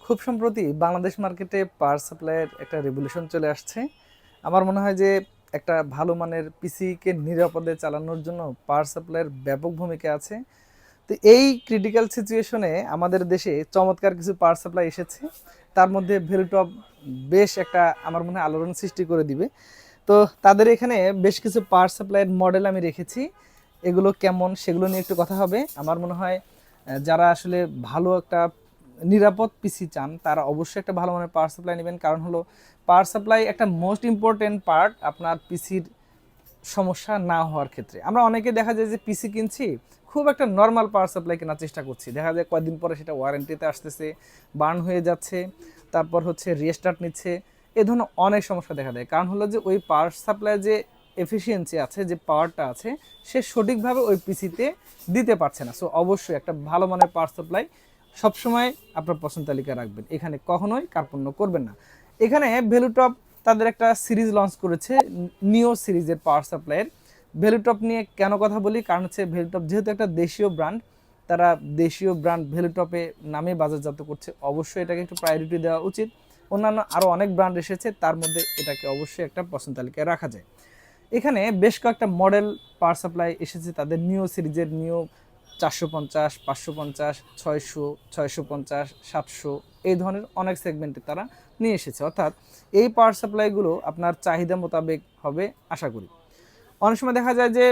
খুব সম্প্রতি বাংলাদেশ মার্কেটে পাওয়ার সাপ্লাইয়ের একটা রেভলিউশন চলে আসছে। আমার মনে হয় যে একটা ভালো মানের পিসিকে নিরাপদে চালানোর জন্য পাওয়ার সাপ্লাইয়ের ব্যাপক ভূমিকা আছে। তো এই ক্রিটিক্যাল সিচুয়েশনে আমাদের দেশে চমৎকার কিছু পাওয়ার সাপ্লাই এসেছে। তার মধ্যে ভ্যালুটপ বেশ একটা আমার মনে হয় আলোড়ন সৃষ্টি করে দিবে। তো তাদের এখানে বেশ কিছু পাওয়ার সাপ্লাইয়ের মডেল আমি রেখেছি। এগুলো কেমন সেগুলো নিয়ে একটু কথা হবে। আমার মনে হয় যারা আসলে ভালো একটা নিরাপদ পিসি চান তারা অবশ্যই একটা ভালো মানের পাওয়ার সাপ্লাই নেবেন। কারণ হলো পাওয়ার সাপ্লাই একটা মোস্ট ইম্পর্টেন্ট পার্ট আপনার পিসির সমস্যা না হওয়ার ক্ষেত্রে। আমরা অনেকে দেখা যায় যে পিসি কিনছি, খুব একটা নর্মাল পাওয়ার সাপ্লাই কেনার চেষ্টা করছি, দেখা যায় কয়েকদিন পরে সেটা ওয়ারেন্টিতে আসতেছে, বার্ন হয়ে যাচ্ছে, তারপর হচ্ছে রিস্টার্ট নিচ্ছে। এ ধরনের অনেক সমস্যা দেখা দেয়। কারণ হলো যে ওই পাওয়ার সাপ্লাই যে এফিসিয়েন্সি আছে, যে পাওয়ারটা আছে, সে সঠিকভাবে ওই পিসিতে দিতে পারছে না। সো অবশ্যই একটা ভালো মানের পাওয়ার সাপ্লাই সবসময় আপনার পছন্দ তালিকা রাখবেন, এখানে কখনোই কার্পণ্য করবেন না। এখানে ভ্যালুটপ তাদের একটা সিরিজ লঞ্চ করেছে, নিও সিরিজের পাওয়ার সাপ্লাইয়ের। ভ্যালুটপ নিয়ে কেন কথা বলি, কারণ হচ্ছে ভ্যালুটপ যেহেতু একটা দেশীয় ব্র্যান্ড, তারা দেশীয় ব্র্যান্ড ভ্যালুটপে নামে বাজারজাত করছে, অবশ্যই এটাকে একটু প্রায়োরিটি দেওয়া উচিত। অন্যান্য আরও অনেক ব্র্যান্ড এসেছে, তার মধ্যে এটাকে অবশ্যই একটা পছন্দ তালিকায় রাখা যায়। এখানে বেশ কয়েকটা মডেল পাওয়ার সাপ্লাই এসেছে তাদের নিও সিরিজের। নিও 450, 550, 600, 650, 700, এই ধরনের অনেক সেগমেন্টে তারা নিয়ে এসেছে। অর্থাৎ এই পাওয়ার সাপ্লাইগুলো আপনার চাহিদা মোতাবেক হবে আশা করি। অনেক সময় দেখা যায় যে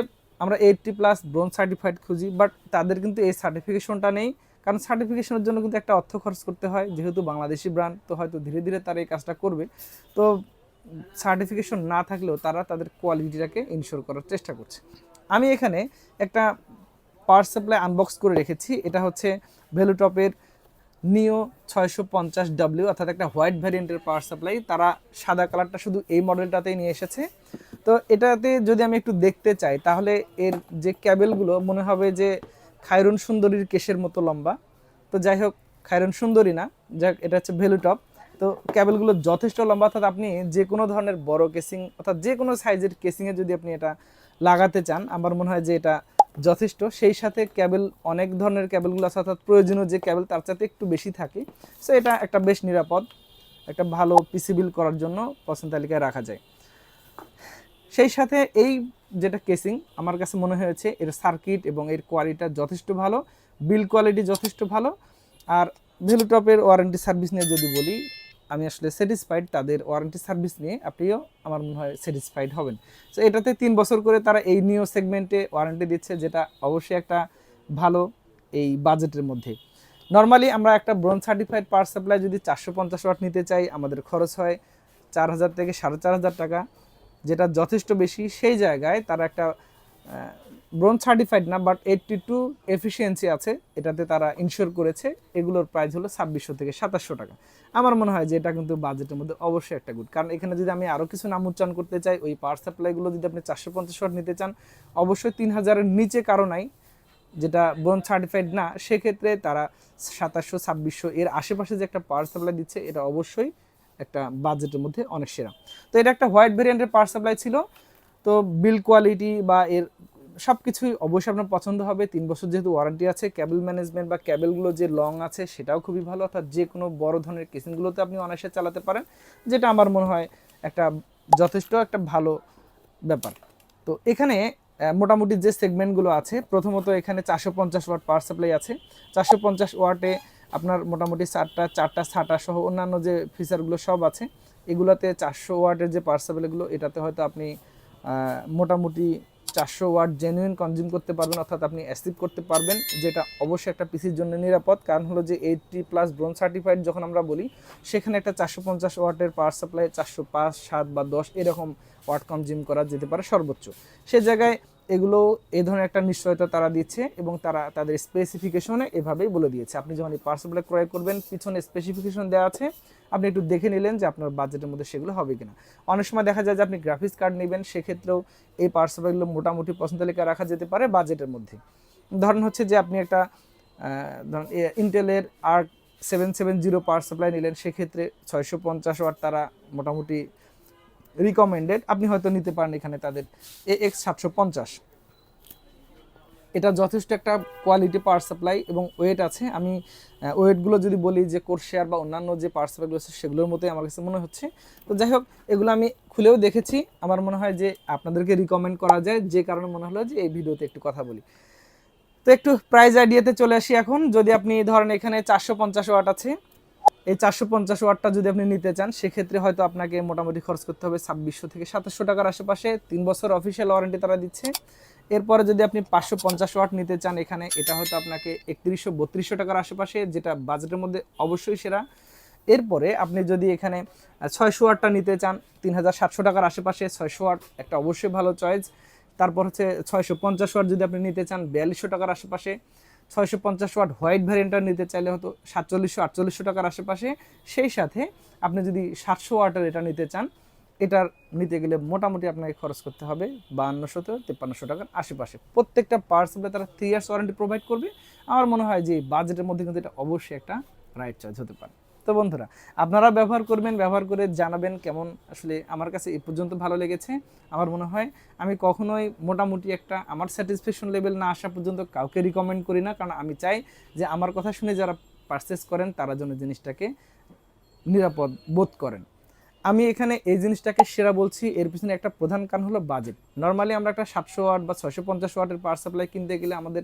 আমরা 80+ ব্রোঞ্জ সার্টিফাইড খুঁজি, বাট তাদের কিন্তু এই সার্টিফিকেশনটা নেই। কারণ সার্টিফিকেশনের জন্য কিন্তু একটা অর্থ খরচ করতে হয়, যেহেতু বাংলাদেশি ব্র্যান্ড, তো হয়তো ধীরে ধীরে তারা এই কাজটা করবে। তো সার্টিফিকেশন না থাকলেও তারা তাদের কোয়ালিটিটাকে ইনশিওর করার চেষ্টা করছে। আমি এখানে একটা পাওয়ার সাপ্লাই আনবক্স করে রেখেছি। এটা হচ্ছে ভ্যালুটপের নিও 650W, অর্থাৎ একটা হোয়াইট ভ্যারিয়েন্টের পাওয়ার সাপ্লাই। তারা সাদা কালারটা শুধু এই মডেলটাতেই নিয়ে এসেছে। তো এটাতে যদি আমি একটু দেখতে চাই, তাহলে এর যে ক্যাবেলগুলো মনে হবে যে খায়রুন সুন্দরীর কেশের মতো লম্বা। তো যাই হোক, খায়রুন সুন্দরী না, যাক, এটা হচ্ছে ভ্যালুটপ। তো ক্যাবেলগুলো যথেষ্ট লম্বা, অর্থাৎ আপনি যে কোনো ধরনের বড় কেসিং, অর্থাৎ যে কোনো সাইজের কেসিংয়ে যদি আপনি এটা লাগাতে চান, আমার মনে হয় যে এটা যথেষ্ট। সেই সাথে ক্যাবেল, অনেক ধরনের ক্যাবেলগুলো আছে, অর্থাৎ প্রয়োজনীয় যে ক্যাবেল তার চাইতে একটু বেশি থাকে। সো এটা একটা বেশ নিরাপদ, একটা ভালো পিসি বিল করার জন্য পছন্দ তালিকায় রাখা যায়। সেই সাথে এই যেটা কেসিং, আমার কাছে মনে হয়েছে এর সার্কিট এবং এর কোয়ালিটিটা যথেষ্ট ভালো, বিল কোয়ালিটি যথেষ্ট ভালো। আর ভ্যালুটপের ওয়ারেন্টি সার্ভিস নিয়ে যদি বলি, আমি আসলে স্যাটিসফাইড। তাদের ওয়ারেন্টি সার্ভিস নিয়ে আপনিও আমার মনে হয় স্যাটিসফাইড হবেন। সো এটাতে 3 বছর করে তারা এই নিও সেগমেন্টে ওয়ারেন্টি দিচ্ছে, যেটা অবশ্যই একটা ভালো এই বাজেটের মধ্যে। নর্মালি আমরা একটা ব্রোঞ্জ সার্টিফাইড পাওয়ার সাপ্লাই যদি 450 ওয়াট নিতে চাই, আমাদের খরচ হয় 4000 থেকে 4500 টাকা, যেটা যথেষ্ট বেশি। সেই জায়গায় তারা একটা ব্রোঞ্জ সার্টিফাইড না, বাট 82 এফিসিয়েন্সি আছে, এটাতে তারা ইনশিওর করেছে। এগুলোর প্রাইস হলো 2600 থেকে 2700 টাকা। আমার মনে হয় যে এটা কিন্তু বাজেটের মধ্যে অবশ্যই একটা গুড। কারণ এখানে যদি আমি আরও কিছু নাম উচ্চারণ করতে চাই, ওই পাওয়ার সাপ্লাইগুলো যদি আপনি 450 ওয়াট নিতে চান, অবশ্যই 3000-এর নিচে কারো নাই যেটা ব্রোঞ্জ সার্টিফাইড না। সেক্ষেত্রে তারা 2700, 2600 এর আশেপাশে যে একটা পাওয়ার সাপ্লাই দিচ্ছে, এটা অবশ্যই একটা বাজেটের মধ্যে অনেক সেরা। তো এটা একটা হোয়াইট ভেরিয়েন্টের পাওয়ার সাপ্লাই ছিল। তো বিল কোয়ালিটি বা এর সব কিছুই অবশ্যই আপনার পছন্দ হবে। 3 বছর যেহেতু ওয়ারেন্টি আছে, ক্যাবেল ম্যানেজমেন্ট বা ক্যাবেলগুলো যে লং আছে সেটাও খুবই ভালো, অর্থাৎ যে কোনো বড় ধরনের কেসিংগুলোতে আপনি অনায়াসে চালাতে পারেন, যেটা আমার মনে হয় একটা যথেষ্ট একটা ভালো ব্যাপার। তো এখানে মোটামুটি যে সেগমেন্টগুলো আছে, প্রথমত এখানে 450 ওয়াট পাওয়ার সাপ্লাই আছে। 450 ওয়াটে আপনার মোটামুটি চারটা ছাটা সহ অন্যান্য যে ফিচারগুলো সব আছে। এগুলোতে 400 ওয়াটের যে পাওয়ার সাপ্লাইগুলো, এটাতে হয়তো আপনি মোটামুটি 400 ওয়াট জেনুইন কনজিউম করতে পারবেন, অর্থাৎ আপনি অ্যাচিভ করতে পারবেন, যেটা অবশ্যই একটা পিসির জন্য নিরাপদ। কারণ হলো যে 80+ ব্রোঞ্জ সার্টিফাইড যখন আমরা বলি, সেখানে একটা 450 ওয়াটের পাওয়ার সাপ্লাই 405, 7 বা 10 এরকম ওয়াট কনজিউম করা যেতে পারে সর্বোচ্চ। সে জায়গায় এগুলো এই ধরনের একটা নিশ্চয়তা তারা দিচ্ছে, এবং তারা তাদের স্পেসিফিকেশনে এভাবেই বলে দিয়েছে। আপনি যখন এই পাওয়ার সাপ্লাই ক্রয় করবেন, পিছনে স্পেসিফিকেশন দেওয়া আছে, আপনি একটু দেখে নিলেন যে আপনার বাজেটের মধ্যে সেগুলো হবে কিনা। অনেক সময় দেখা যায় যে আপনি গ্রাফিক্স কার্ড নেবেন, সেক্ষেত্রেও এই পাওয়ার সাপ্লাইগুলো মোটামুটি পছন্দ তালিকা রাখা যেতে পারে বাজেটের মধ্যে। ধরেন হচ্ছে যে আপনি একটা ধরেন ইন্টেলের AX700 পাওয়ার সাপ্লাই নিলেন, সেক্ষেত্রে 650 ওয়াট তারা মোটামুটি রিকমেন্ডেড, আপনি হয়তো নিতে পারেন এখানে তাদের AX750। এটা যথেষ্ট একটা কোয়ালিটি পাওয়ার সাপ্লাই এবং ওয়েট আছে। আমি ওয়েটগুলো যদি বলি যে কোর্সেয়ার বা অন্যান্য যে পাওয়ার সাপ্লাইগুলো আছে সেগুলোর মতোই আমার কাছে মনে হচ্ছে। তো যাই হোক, এগুলো আমি খুলেও দেখেছি, আমার মনে হয় যে আপনাদেরকে রিকমেন্ড করা যায়, যে কারণে মনে হলো যে এই ভিডিওতে একটু কথা বলি। তো একটু প্রাইস আইডিয়াতে চলে আসি এখন। যদি আপনি ধরেন এখানে 450 ওয়াট আছে, এই 450 ওয়াটটা যদি আপনি নিতে চান সেক্ষেত্রে হয়তো আপনাকে মোটামুটি খরচ করতে হবে 2600 থেকে 2700 টাকার আশেপাশে। 3 বছর অফিসিয়াল ওয়ারেন্টি তারা দিচ্ছে। এরপরে যদি আপনি 550 ওয়াট নিতে চান এখানে, এটা হয়তো আপনাকে 3100-3200 টাকার আশেপাশে, যেটা বাজেটের মধ্যে অবশ্যই সেরা। এরপরে আপনি যদি এখানে 600 ওয়াটটা নিতে চান 3700 টাকার আশেপাশে, 600 ওয়াট একটা অবশ্যই ভালো চয়েস। তারপর হচ্ছে 650 ওয়াট যদি আপনি নিতে চান 4200 টাকার আশেপাশে। 650 ওয়াট হোয়াইট ভ্যারিয়েন্টটা নিতে চাইলে হয়তো 4700-4800 টাকার আশেপাশে। সেই সাথে আপনি যদি 700 ওয়াটের এটা নিতে চান, এটার নিতে গেলে মোটামুটি আপনাকে খরচ করতে হবে 5200-5300 টাকার আশেপাশে। প্রত্যেকটা পাওয়ার সাপ্লাই তারা 3 ইয়ার্স ওয়ারেন্টি প্রোভাইড করবে। আমার মনে হয় যে বাজেটের মধ্যে কিন্তু এটা অবশ্যই একটা রাইট চয়েস হতে পারে। তো বন্ধুরা, আপনারা ব্যবহার করবেন, ব্যবহার করে জানাবেন কেমন আসলে। আমার কাছে এই পর্যন্ত ভালো লেগেছে। আমার মনে হয় আমি কখনোই মোটামুটি একটা আমার স্যাটিসফ্যাকশন লেভেল না আসা পর্যন্ত কাউকে রিকমেন্ড করি না, কারণ আমি চাই যে আমার কথা শুনে যারা পারচেস করেন তারা যেন জিনিসটাকে নিরাপদ বোধ করেন। আমি এখানে এই জিনিসটাকে সেরা বলছি, এর পিছনে একটা প্রধান কারণ হলো বাজেট। নর্মালি আমরা একটা 700 ওয়াট বা 650 ওয়াটের পাওয়ার সাপ্লাই কিনতে গেলে আমাদের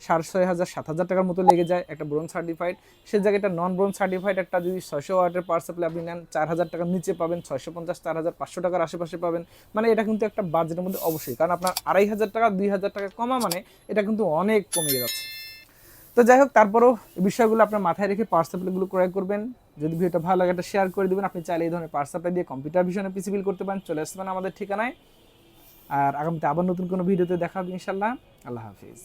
6,500-7,000 টাকার মতো লেগে যায় একটা ব্রোঞ্জ সার্টিফাইড। সে জায়গায় একটা নন ব্রোঞ্জ সার্টিফাইড একটা যদি 600 ওয়াটের পাওয়ার সাপ্লাই আপনি নেন, 4,000 টাকার নিচে পাবেন, 650-4,500 টাকার আশেপাশে পাবেন। মানে এটা কিন্তু একটা বাজেটের মধ্যে অবশ্যই, কারণ আপনার 2,500 টাকা 2,000 টাকা কমা মানে এটা কিন্তু অনেক কমে যাচ্ছে। তো যাই হোক, তারপরেও এই বিষয়গুলো আপনার মাথায় রেখে পাওয়ার সাপ্লাইগুলো ক্রয় করবেন। যদি ভিডিওটা ভালো লাগে একটা শেয়ার করে দেবেন। আপনি চাইলে এই ধরনের পাওয়ার সাপ্লাই দিয়ে কম্পিউটার ভিশনে পিসি বিল করতে পারেন। চলে আসতে পারেন আমাদের ঠিকানায়। আর আগামীতে আবার নতুন কোনো ভিডিওতে দেখা হবে ইনশাল্লাহ। আল্লাহ হাফিজ।